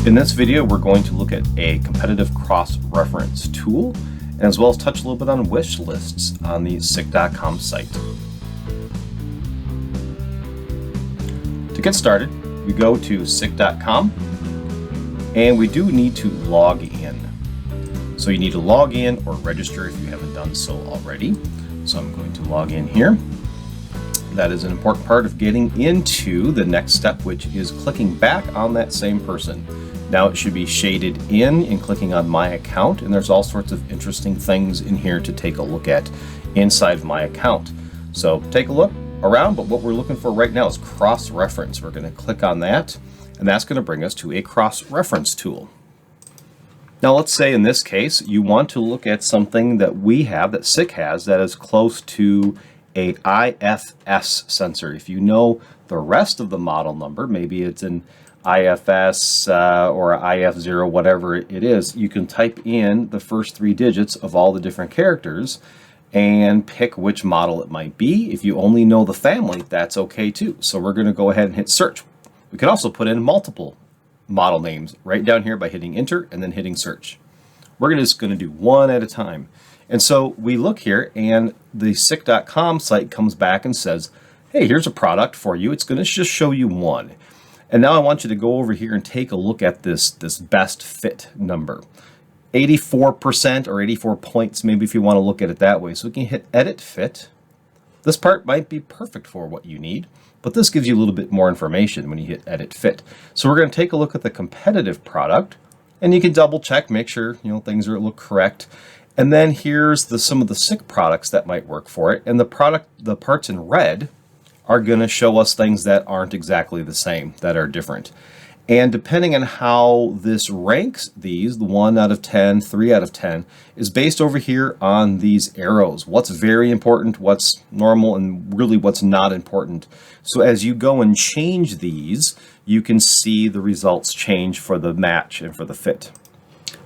In this video, we're going to look at a competitive cross-reference tool, as well as touch a little bit on wish lists on the SICK.com site. To get started, we go to SICK.com, and we do need to log in. So you need to log in or register if you haven't done so already. So I'm going to log in here. That is an important part of getting into the next step, which is clicking back on that same person. Now it should be shaded in and clicking on my account, and there's all sorts of interesting things in here to take a look at inside of my account. So take a look around, but what we're looking for right now is cross-reference. We're going to click on that, and that's going to bring us to a cross-reference tool. Now let's say in this case you want to look at something that we have, that SICK has, that is close to a IFS sensor. If you know the rest of the model number, maybe it's an IFS or IF0, whatever it is, you can type in the first 3 digits of all the different characters and pick which model it might be. If you only know the family, that's okay too. So we're going to go ahead and hit search. We can also put in multiple model names right down here by hitting enter and then hitting search. We're just going to do one at a time. And so we look here and the SICK.com site comes back and says, hey, here's a product for you. It's going to just show you one. And now I want you to go over here and take a look at this best fit number. 84% or 84 points, maybe if you want to look at it that way. So we can hit edit fit. This part might be perfect for what you need, but this gives you a little bit more information when you hit edit fit. So we're going to take a look at the competitive product, and you can double check, make sure things look correct. And then here's some of the SICK products that might work for it. And the parts in red are going to show us things that aren't exactly the same, that are different. And depending on how this ranks these, the 1 out of 10, 3 out of 10, is based over here on these arrows. What's very important, what's normal, and really what's not important. So as you go and change these, you can see the results change for the match and for the fit.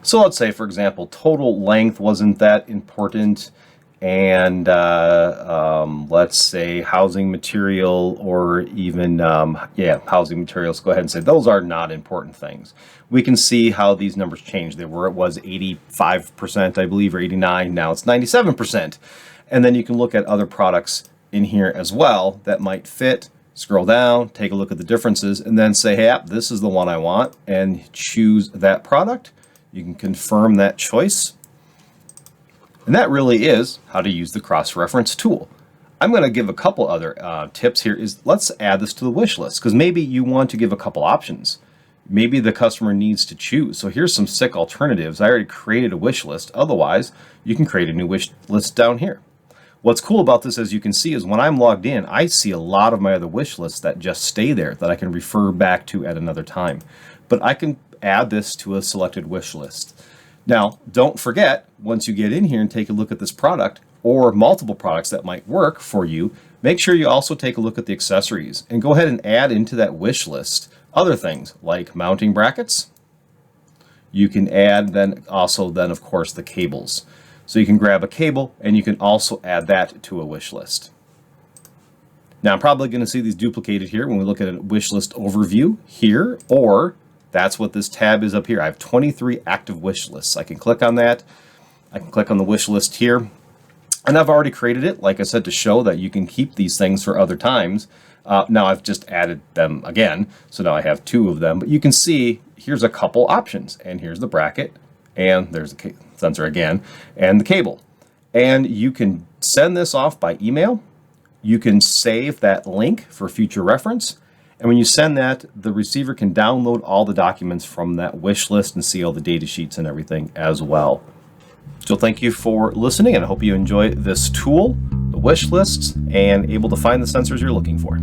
So let's say, for example, total length wasn't that important, and let's say housing material, or even housing materials, go ahead and say those are not important things. We can see how these numbers change. It was 85%, I believe, or 89. Now it's 97%. And then you can look at other products in here as well that might fit. Scroll down, take a look at the differences, and then say, hey, this is the one I want, and choose that product. You can confirm that choice. And that really is how to use the cross-reference tool. I'm going to give a couple other tips here. Let's add this to the wish list, because maybe you want to give a couple options. Maybe the customer needs to choose. So here's some SICK alternatives. I already created a wish list. Otherwise, you can create a new wish list down here. What's cool about this, as you can see, is when I'm logged in, I see a lot of my other wish lists that just stay there that I can refer back to at another time. But I can add this to a selected wish list. Now, don't forget, once you get in here and take a look at this product or multiple products that might work for you, make sure you also take a look at the accessories and go ahead and add into that wish list other things like mounting brackets. You can add then of course the cables. So you can grab a cable and you can also add that to a wish list. Now I'm probably going to see these duplicated here when we look at a wish list overview here, or that's what this tab is up here. I have 23 active wish lists. I can click on that. I can click on the wish list here. And I've already created it, like I said, to show that you can keep these things for other times. Now I've just added them again. So now I have 2 of them. But you can see here's a couple options. And here's the bracket. And there's the sensor again. And the cable. And you can send this off by email. You can save that link for future reference. And when you send that, the receiver can download all the documents from that wish list and see all the data sheets and everything as well. So thank you for listening, and I hope you enjoy this tool, the wish lists, and able to find the sensors you're looking for.